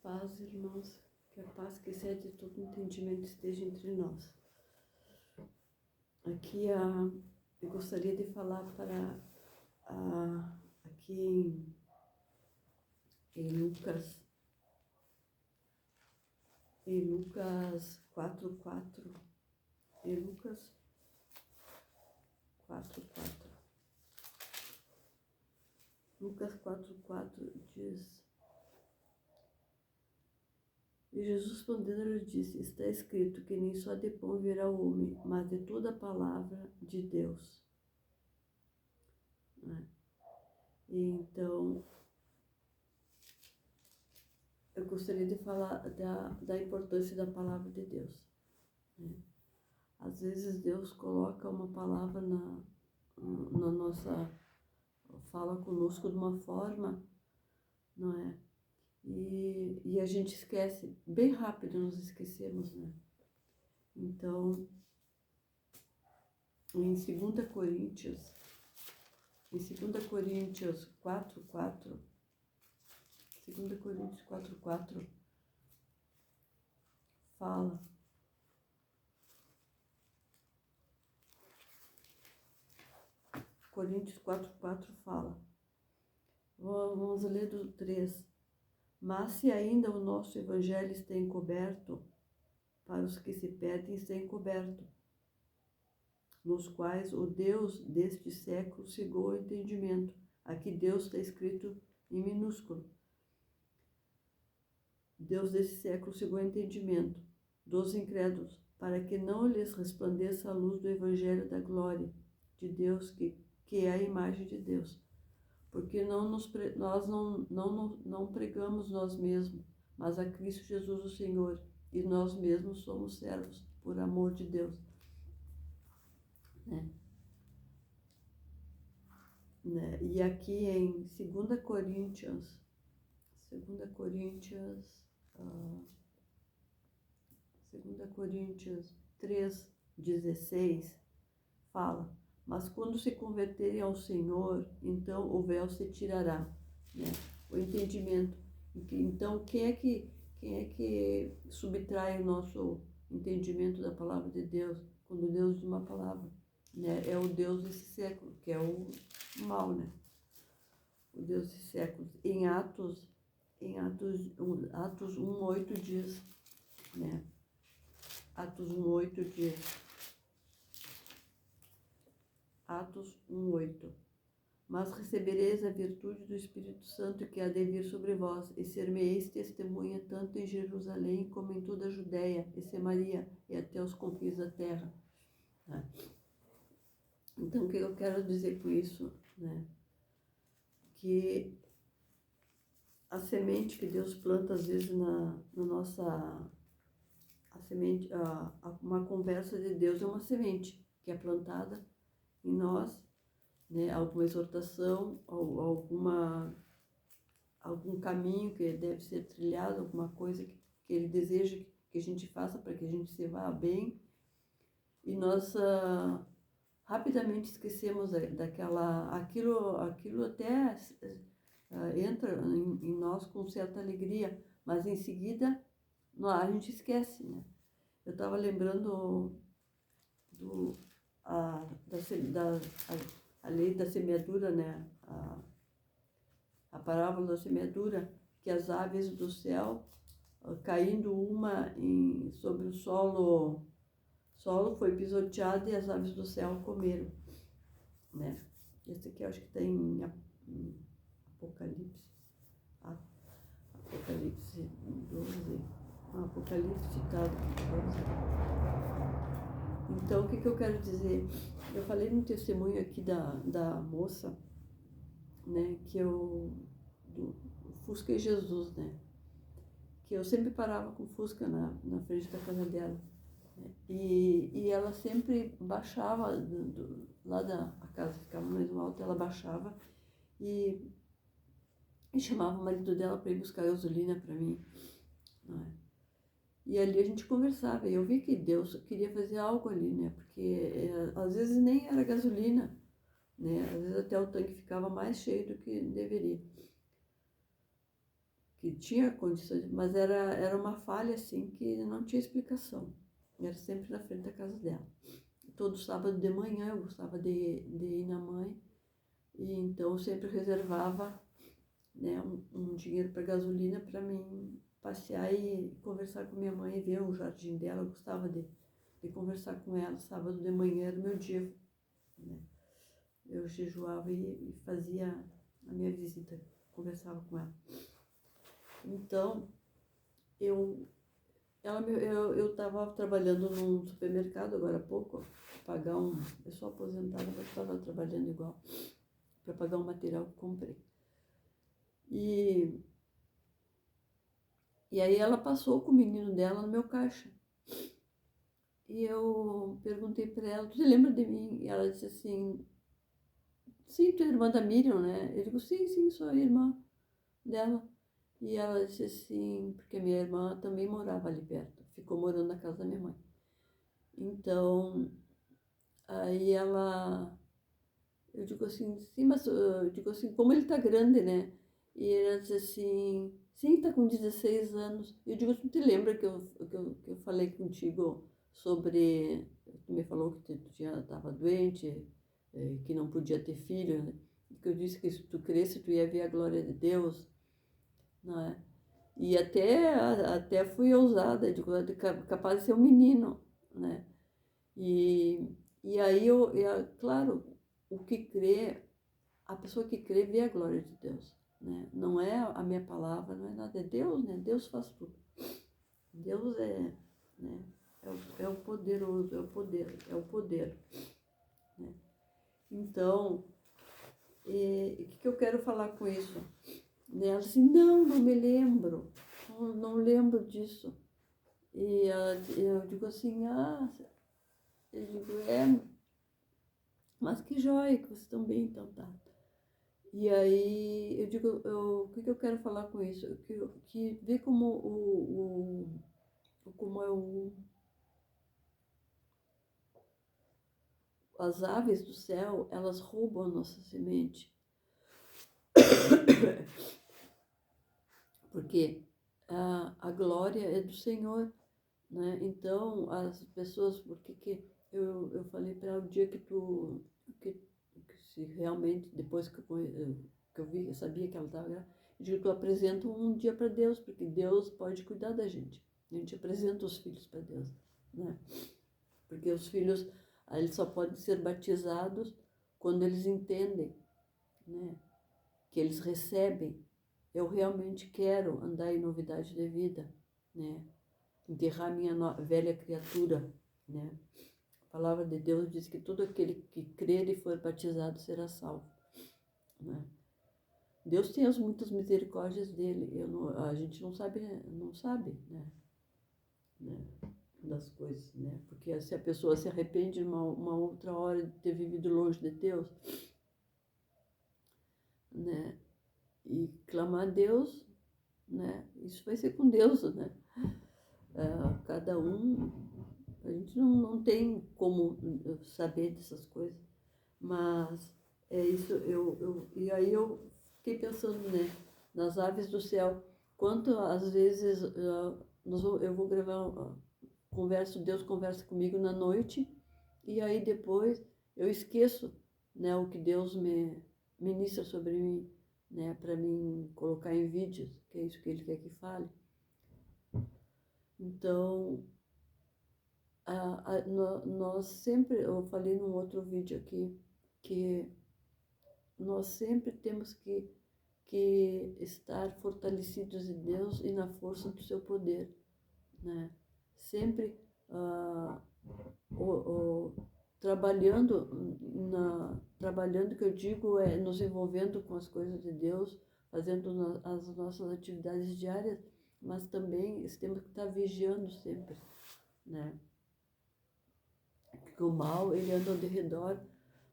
Paz, irmãos, que a paz que excede todo entendimento esteja entre nós. Aqui eu gostaria de falar para aqui em Lucas 4:4, em Lucas 4:4. Lucas 4:4 diz: E Jesus respondendo lhe disse: está escrito que nem só de pão viverá o homem, mas de toda a palavra de Deus. E então, eu gostaria de falar da importância da palavra de Deus. Às vezes Deus coloca uma palavra na nossa, fala conosco de uma forma, não é? E a gente esquece, bem rápido nos esquecemos, né? Então, em 2 Coríntios 4:4, 2 Coríntios 4:4 fala: Coríntios 4:4 fala, vamos ler do 3. Mas se ainda o nosso evangelho está encoberto, para os que se perdem está encoberto, nos quais o Deus deste século cegou o entendimento. Aqui Deus está escrito em minúsculo. Deus desse século cegou o entendimento dos incrédulos, para que não lhes resplandeça a luz do evangelho da glória de Deus, que é a imagem de Deus. Porque nós não pregamos nós mesmos, mas a Cristo Jesus o Senhor, e nós mesmos somos servos por amor de Deus. Né? E aqui em 2 Coríntios 3:16 fala: mas quando se converterem ao Senhor, então o véu se tirará, né? O entendimento. Então, quem é que subtrai o nosso entendimento da palavra de Deus? Quando Deus diz uma palavra, né? É o Deus desse século, que é o mal, né? O Deus desse século. Em Atos 1:8 diz, né? Atos 1:8 diz, Atos 1:8. Mas recebereis a virtude do Espírito Santo que há de vir sobre vós, e ser-me-eis testemunha tanto em Jerusalém como em toda a Judéia e Samaria e até os confins da terra. Então, o que eu quero dizer com isso, né? Que a semente que Deus planta às vezes na nossa... A semente, uma conversa de Deus é uma semente que é plantada em nós, né? Alguma exortação, algum caminho que deve ser trilhado, alguma coisa que Ele deseja que a gente faça para que a gente se vá bem. E nós rapidamente esquecemos aquilo até entra em nós com certa alegria, mas em seguida a gente esquece, né? Eu estava lembrando a lei da semeadura, né? A parábola da semeadura, que as aves do céu, caindo sobre o solo foi pisoteado e as aves do céu comeram, né? Esse aqui eu acho que está em Apocalipse. Apocalipse 12. Apocalipse está 12. Então, o que eu quero dizer? Eu falei no testemunho aqui da moça, né, do Fusca e Jesus, né, que eu sempre parava com o Fusca na frente da casa dela, né, e ela sempre baixava, lá a casa ficava mais alta, ela baixava e chamava o marido dela para ir buscar gasolina para mim, né. E ali a gente conversava, e eu vi que Deus queria fazer algo ali, né? Porque às vezes nem era gasolina, né? Às vezes até o tanque ficava mais cheio do que deveria. que tinha condições, mas era uma falha assim que não tinha explicação. Era sempre na frente da casa dela. Todo sábado de manhã eu gostava de ir na mãe, e então eu sempre reservava, né, um dinheiro para gasolina para mim passear e conversar com minha mãe, ver o jardim dela. Eu gostava de conversar com ela. Sábado de manhã era o meu dia, né? Eu jejuava e fazia a minha visita, conversava com ela. Então, eu estava trabalhando num supermercado agora há pouco, pagar eu sou aposentada, mas estava trabalhando igual, para pagar um material que comprei. E aí ela passou com o menino dela no meu caixa. E eu perguntei para ela, tu lembra de mim? E ela disse assim, sim, tu é irmã da Miriam, né? Eu digo, sim, sou a irmã dela. E ela disse assim, porque minha irmã também morava ali perto, ficou morando na casa da minha mãe. Então, aí eu digo assim, sim, mas eu digo assim, como ele tá grande, né? E ela disse assim, sim, tá com 16 anos. Eu digo, tu te lembra que eu falei contigo sobre, tu me falou que tu estava doente, que não podia ter filho, né? E que eu disse que se tu cresce, tu ia ver a glória de Deus, não é? E até fui ousada, digo, capaz de ser um menino, né? E aí, claro, o que crê, a pessoa que crê vê a glória de Deus, né? Não é a minha palavra, não é nada, é Deus, né? Deus faz tudo. Deus né? É o poderoso, é o poder, né? Então, o que eu quero falar com isso? Ela disse, não me lembro, não lembro disso. E eu digo assim, eu digo, mas que joia que vocês estão bem, então tá. E aí eu digo, o que eu quero falar com isso? Que vê como como é as aves do céu, elas roubam a nossa semente. Porque a glória é do Senhor, né? Então, as pessoas, porque eu falei para ela o dia que que se realmente, depois que eu vi, eu sabia que ela estava grávida, eu digo, tu apresenta um dia para Deus, porque Deus pode cuidar da gente. A gente apresenta os filhos para Deus, né? Porque os filhos, eles só podem ser batizados quando eles entendem, né? Que eles recebem. Eu realmente quero andar em novidade de vida, né? Enterrar minha velha criatura, né? A palavra de Deus diz que todo aquele que crer e for batizado será salvo, né? Deus tem as muitas misericórdias dele. A gente não sabe, né, das coisas, né? Porque se a pessoa se arrepende uma outra hora de ter vivido longe de Deus, né? E clamar a Deus, né? Isso vai ser com Deus, né? Cada um, a gente não tem como saber dessas coisas, mas é isso, e aí eu fiquei pensando, né, nas aves do céu, quanto às vezes eu vou gravar, Deus conversa comigo na noite, e aí depois eu esqueço, né, o que Deus me ministra sobre mim, né, para mim colocar em vídeos, que é isso que Ele quer que fale. Então, nós sempre, eu falei num outro vídeo aqui, que nós sempre temos que estar fortalecidos em Deus e na força do seu poder, né? Sempre trabalhando, que eu digo, é nos envolvendo com as coisas de Deus, fazendo as nossas atividades diárias, mas também temos que estar vigiando sempre, né? Porque o mal, ele anda ao redor,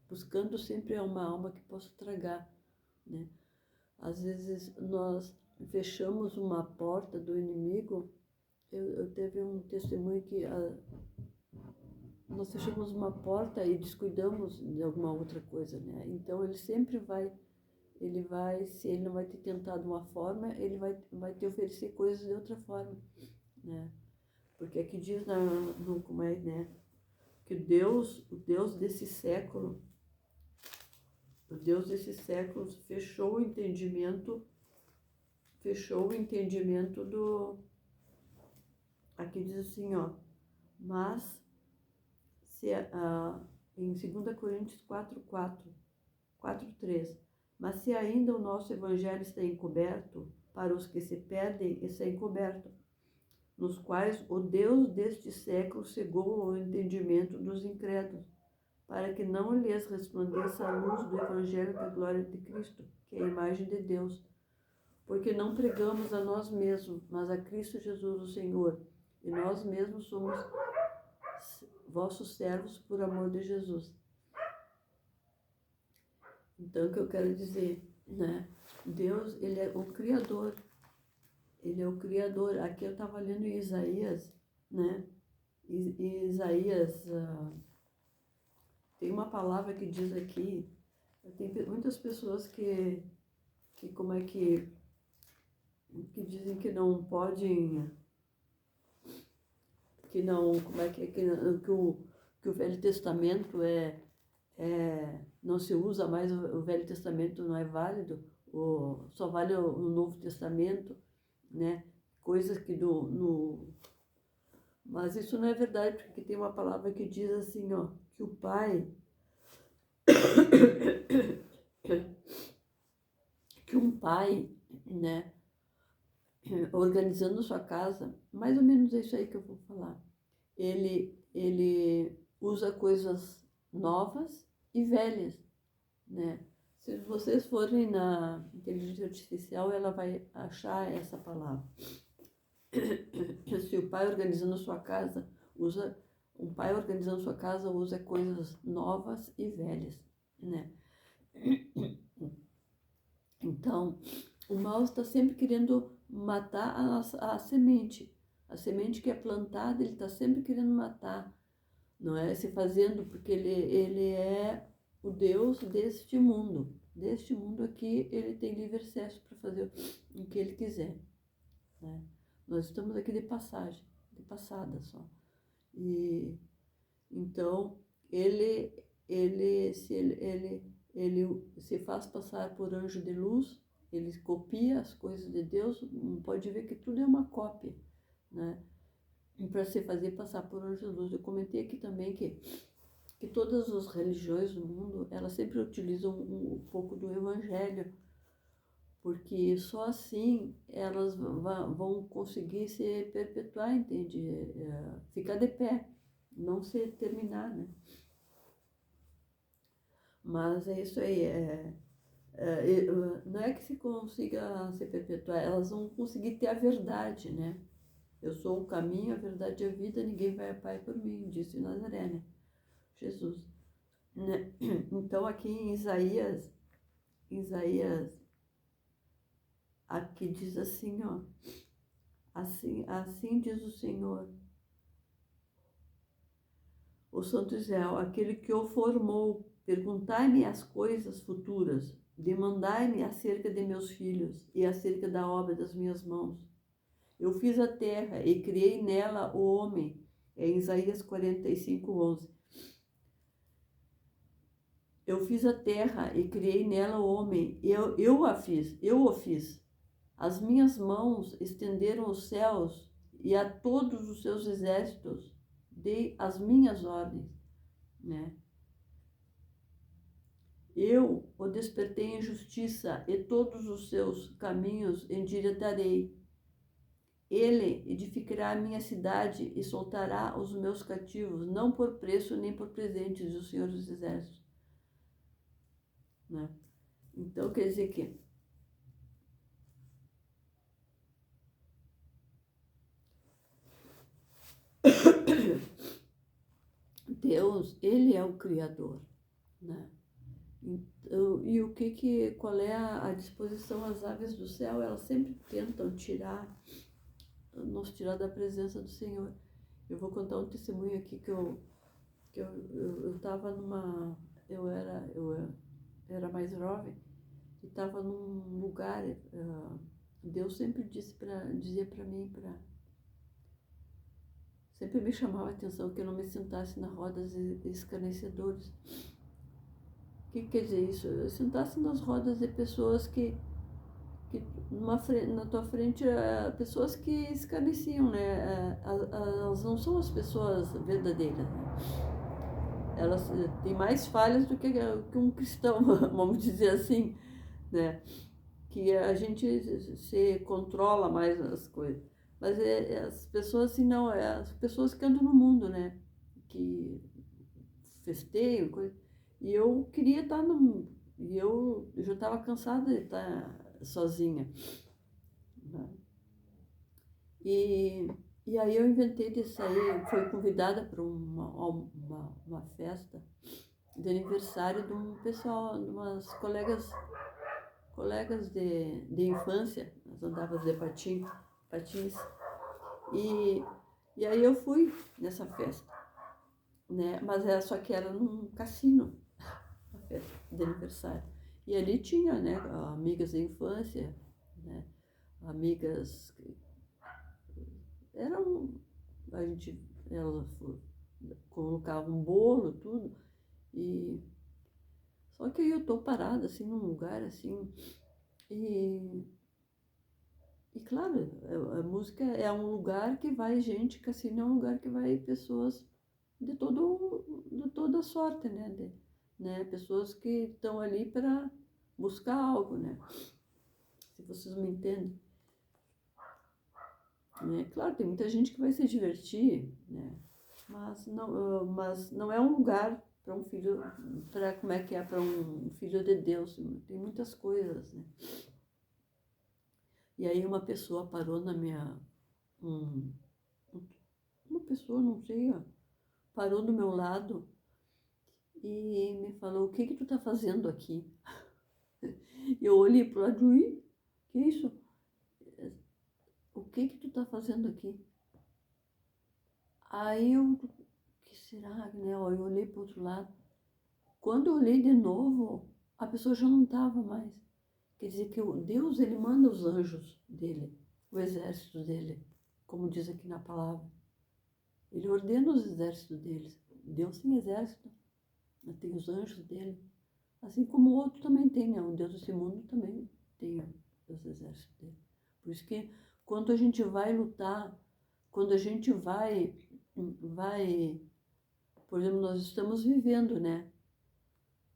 buscando sempre uma alma que possa tragar, né? Às vezes nós fechamos uma porta do inimigo. Eu teve um testemunho que nós fechamos uma porta e descuidamos de alguma outra coisa, né? Então ele sempre vai se ele não vai te tentar de uma forma, ele vai te oferecer coisas de outra forma, né? Porque aqui diz como é, né? Que o Deus desse século, fechou o entendimento aqui diz assim, ó, mas em 2 Coríntios 4:3, mas se ainda o nosso evangelho está encoberto, para os que se perdem, está encoberto, nos quais o Deus deste século cegou o entendimento dos incrédulos, para que não lhes resplandeça a luz do evangelho da glória de Cristo, que é a imagem de Deus. Porque não pregamos a nós mesmos, mas a Cristo Jesus, o Senhor, e nós mesmos somos vossos servos por amor de Jesus. Então, o que eu quero dizer, né? Deus, ele é o Criador. Ele é o Criador. Aqui eu estava lendo em Isaías, né? Isaías, tem uma palavra que diz aqui, tem muitas pessoas que como é que dizem que não podem, que não, como é que o Velho Testamento não se usa mais, o Velho Testamento não é válido, só vale o Novo Testamento, né? Coisas que mas isso não é verdade, porque tem uma palavra que diz assim, ó, que o Pai, que um pai, né, organizando sua casa, mais ou menos é isso aí que eu vou falar. Ele usa coisas novas e velhas, né? Se vocês forem na inteligência artificial, ela vai achar essa palavra. Se o pai organizando sua casa usa coisas novas e velhas, né? Então, o mal está sempre querendo matar a semente. A semente que é plantada, ele está sempre querendo matar, não é? Se fazendo, porque ele é o Deus deste mundo. Deste mundo aqui, ele tem livre acesso para fazer o que ele quiser, né? Nós estamos aqui de passagem, de passada só. E então, ele se faz passar por anjo de luz, ele copia as coisas de Deus, pode ver que tudo é uma cópia, né? Para se fazer passar por anjo de luz. Eu comentei aqui também que todas as religiões do mundo, elas sempre utilizam um pouco do evangelho, porque só assim elas vão conseguir se perpetuar, entende? Ficar de pé, não se terminar, né? Mas é isso aí, não é que se consiga se perpetuar, elas vão conseguir ter a verdade, né? Eu sou o caminho, a verdade e a vida, ninguém vai ao Pai por mim, disse Nazaré, né? Jesus. Né? Então aqui em Isaías, aqui diz assim, ó, assim diz o Senhor, o Santo Israel, aquele que o formou, perguntai-me as coisas futuras, demandai-me acerca de meus filhos e acerca da obra das minhas mãos. Eu fiz a terra e criei nela o homem. É em Isaías 45:11. Eu fiz a terra e criei nela o homem. Eu o fiz. As minhas mãos estenderam os céus e a todos os seus exércitos dei as minhas ordens, né? Eu o despertei em justiça e todos os seus caminhos endireitarei. Ele edificará a minha cidade e soltará os meus cativos, não por preço nem por presente, diz o Senhor dos Exércitos, né? Então, quer dizer que Deus, ele é o Criador, né? Então, e qual é a disposição? As aves do céu, elas sempre tentam nos tirar da presença do Senhor. Eu vou contar um testemunho aqui que eu estava eu era mais jovem, e estava num lugar, Deus sempre dizia para mim, sempre me chamava a atenção que eu não me sentasse na roda de escarnecedores. O que quer dizer isso? Eu sentasse nas rodas de pessoas que na tua frente, pessoas que escarneciam, né? Elas não são as pessoas verdadeiras, né? Elas têm mais falhas do que um cristão, vamos dizer assim, né? Que a gente se controla mais as coisas. Mas as pessoas assim, não, as pessoas que andam no mundo, né? Que festeiam, coisa. E eu queria estar no mundo. E eu já estava cansada de estar sozinha, né? E aí eu inventei de sair, fui convidada para uma festa de aniversário de um pessoal, de umas colegas de infância. Nós andávamos de patins. E aí eu fui nessa festa, né? Mas era só que era num cassino, a festa de aniversário. E ali tinha, né, amigas de infância, né? Amigas eram, elas colocavam um bolo, tudo, e só que aí eu tô parada, assim, num lugar, assim, e, e claro, a música é um lugar que vai gente, cassino é um lugar que vai pessoas de toda sorte, né, né, pessoas que estão ali para buscar algo, né, se vocês me entendem. Né? Claro, tem muita gente que vai se divertir, né? Mas não é um lugar para um filho, para como é que é para um filho de Deus. Tem muitas coisas, né? E aí uma pessoa parou na minha, uma pessoa, não sei, ó, parou do meu lado e me falou: o que que tu tá fazendo aqui? Eu olhei pro lado e que isso? O que que tu tá fazendo aqui? Aí eu, o que será, né? Eu olhei para o outro lado. Quando eu olhei de novo, a pessoa já não estava mais. Quer dizer que Deus, ele manda os anjos dele, o exército dele, como diz aqui na palavra. Ele ordena os exércitos deles. Deus tem exército, tem os anjos dele. Assim como o outro também tem, né? O Deus desse mundo também tem os exércitos dele. Por isso que quando a gente vai lutar, quando a gente vai, por exemplo, nós estamos vivendo, né?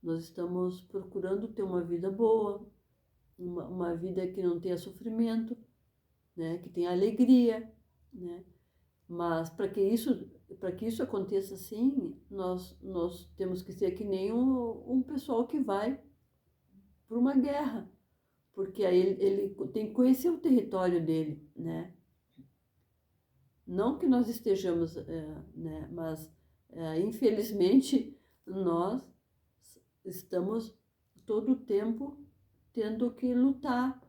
Nós estamos procurando ter uma vida boa, uma vida que não tenha sofrimento, né? Que tenha alegria, né? Mas para que isso aconteça assim, nós temos que ser que nem um pessoal que vai para uma guerra, porque aí ele tem que conhecer o território dele, né? Não que nós estejamos, né? Mas infelizmente nós estamos todo o tempo tendo que lutar,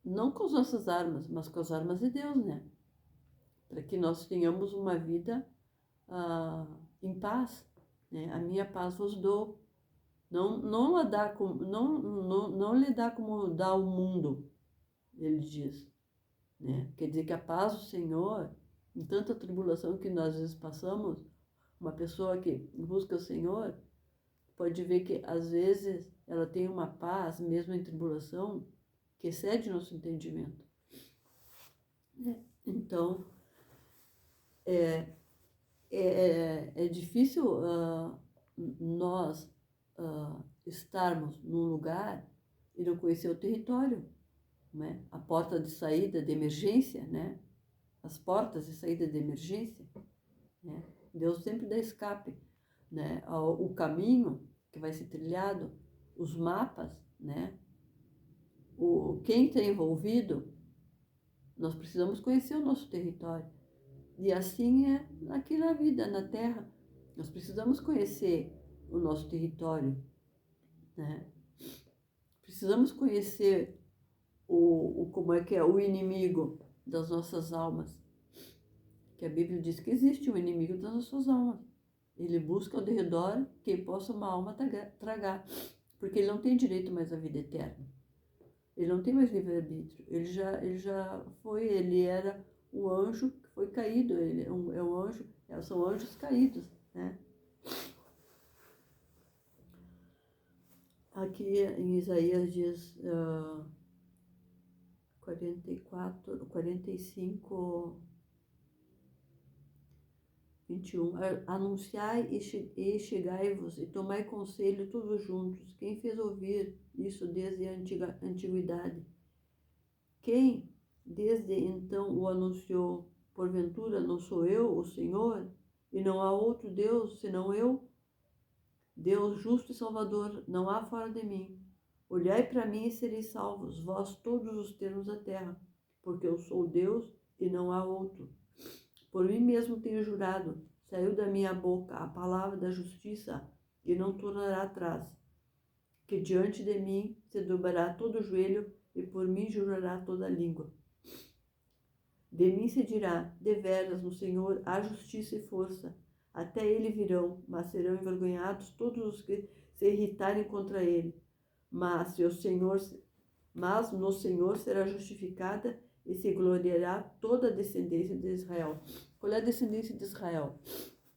não com as nossas armas, mas com as armas de Deus, né? Para que nós tenhamos uma vida em paz, né? A minha paz vos dou. Não lhe dá como dá o mundo, ele diz, né? Quer dizer que a paz do Senhor, em tanta tribulação que nós às vezes passamos, uma pessoa que busca o Senhor pode ver que às vezes ela tem uma paz, mesmo em tribulação, que excede nosso entendimento. Então, é difícil nós estarmos num lugar e não conhecer o território, né? A porta de saída de emergência, né? As portas de saída de emergência, né? Deus sempre dá escape, né? O caminho que vai ser trilhado, os mapas, né? Quem está envolvido, nós precisamos conhecer o nosso território. E assim é aqui na vida, na Terra. Nós precisamos conhecer o nosso território, né? Precisamos conhecer como é que é o inimigo das nossas almas. Que a Bíblia diz que existe um inimigo das nossas almas. Ele busca ao derredor quem possa uma alma tragar. Porque ele não tem direito mais à vida eterna. Ele não tem mais livre-arbítrio. Ele era o anjo que foi caído. Ele é um anjo, são anjos caídos, né? Aqui em Isaías diz 45, 21. Anunciai e chegai-vos e tomai conselho todos juntos. Quem fez ouvir isso desde a antiguidade? Quem desde então o anunciou? Porventura não sou eu, o Senhor? E não há outro Deus senão eu? Deus justo e salvador, não há fora de mim. Olhai para mim e sereis salvos, vós todos os termos da terra, porque eu sou Deus e não há outro. Por mim mesmo tenho jurado, saiu da minha boca a palavra da justiça e não tornará atrás, que diante de mim se dobrará todo o joelho e por mim jurará toda a língua. De mim se dirá, deveras no Senhor há justiça e força. Até ele virão, mas serão envergonhados todos os que se irritarem contra ele. Mas no Senhor será justificada e se gloriará toda a descendência de Israel. Qual é a descendência de Israel?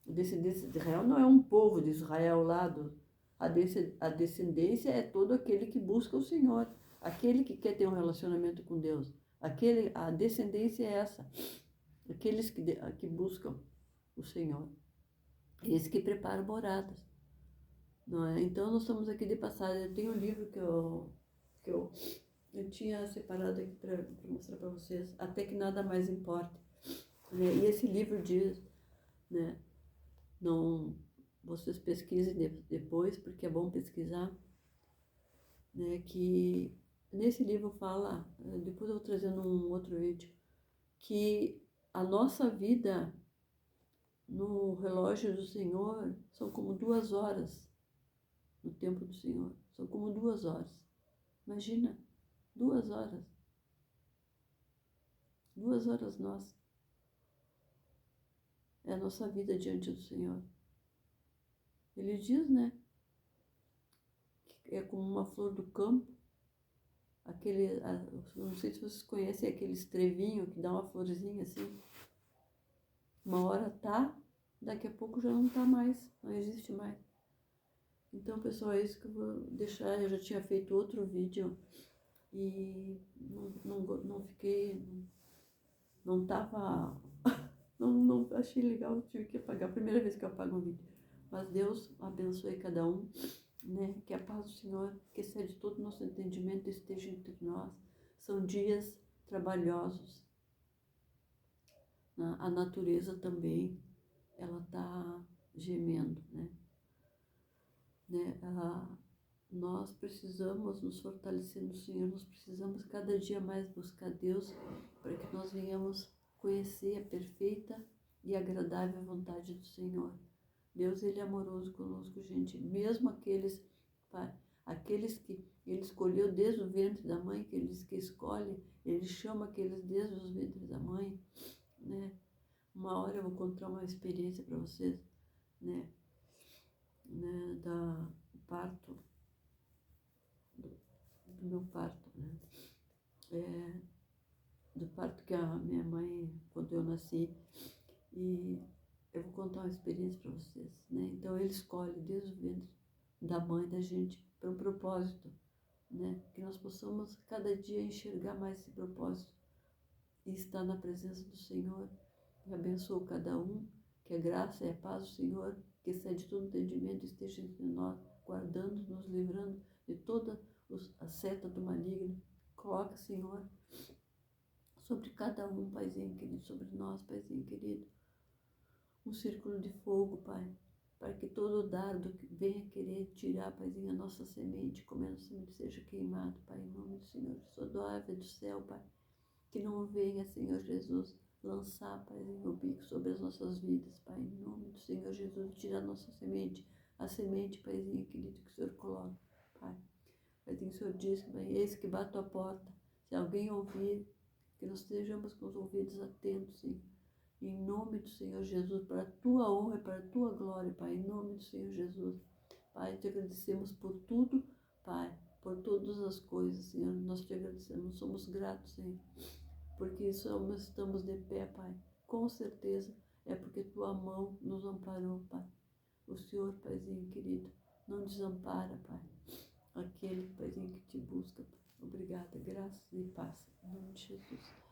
A descendência de Israel não é um povo de Israel lá. A descendência é todo aquele que busca o Senhor, aquele que quer ter um relacionamento com Deus. A descendência é essa, aqueles que buscam o Senhor, esses que preparam moradas, não é? Então nós estamos aqui de passagem. Eu tenho um livro que eu tinha separado aqui para mostrar para vocês, Até que Nada Mais Importe, né? E esse livro diz, né, não, vocês pesquisem depois, porque é bom pesquisar, né, que nesse livro fala, depois eu vou trazendo um outro vídeo, que a nossa vida no relógio do Senhor são como 2 horas, no tempo do Senhor, são como 2 horas. Imagina, 2 horas. 2 horas nossa. É a nossa vida diante do Senhor. Ele diz, né, que é como uma flor do campo. Não sei se vocês conhecem aquele estrevinho que dá uma florzinha assim. Uma hora tá, daqui a pouco já não tá mais, não existe mais. Então, pessoal, é isso que eu vou deixar. Eu já tinha feito outro vídeo e não fiquei, não tava, não achei legal, eu tive que apagar. A primeira vez que eu apago um vídeo. Mas Deus abençoe cada um, né? Que a paz do Senhor, que excede todo o nosso entendimento, esteja entre nós. São dias trabalhosos. A natureza também, ela está gemendo, né? Nós precisamos nos fortalecer no Senhor, nós precisamos cada dia mais buscar Deus para que nós venhamos conhecer a perfeita e agradável vontade do Senhor. Deus, Ele é amoroso conosco, gente, mesmo aqueles que Ele escolheu desde o ventre da mãe, que escolhe, Ele chama aqueles desde os ventres da mãe, né? Uma hora eu vou contar uma experiência para vocês, né, da parto, do meu parto, né, do parto que a minha mãe, quando eu nasci, e eu vou contar uma experiência para vocês, né. Então Ele escolhe desde o ventre da mãe da gente para um propósito, né, que nós possamos cada dia enxergar mais esse propósito e estar na presença do Senhor. Eu abençoo cada um, que a graça e a paz do Senhor, que excede todo entendimento, esteja entre nós, guardando, nos livrando de toda a seta do maligno. Coloca, Senhor, sobre cada um, Paizinho querido, sobre nós, Paizinho querido, um círculo de fogo, Pai, para que todo dardo que venha querer tirar, Paizinho, a nossa semente, como a nossa semente seja queimado, Pai, em nome do Senhor, sou do ave do céu, Pai, que não venha, Senhor Jesus, lançar, Paizinho, o bico sobre as nossas vidas, Pai, em nome do Senhor Jesus, tirar a nossa semente, a semente, Paizinho querido, que o Senhor coloca, Pai. Paizinho, o Senhor diz, Pai, eis que bato a porta, se alguém ouvir, que nós estejamos com os ouvidos atentos, Senhor, em nome do Senhor Jesus, para a Tua honra e para a Tua glória, Pai, em nome do Senhor Jesus. Pai, te agradecemos por tudo, Pai, por todas as coisas, Senhor. Nós te agradecemos, somos gratos, Senhor, porque estamos de pé, Pai. Com certeza é porque Tua mão nos amparou, Pai. O Senhor, Paizinho querido, não desampara, Pai, aquele, Paizinho, que te busca, Pai. Obrigada, graças e paz. Em nome de Jesus.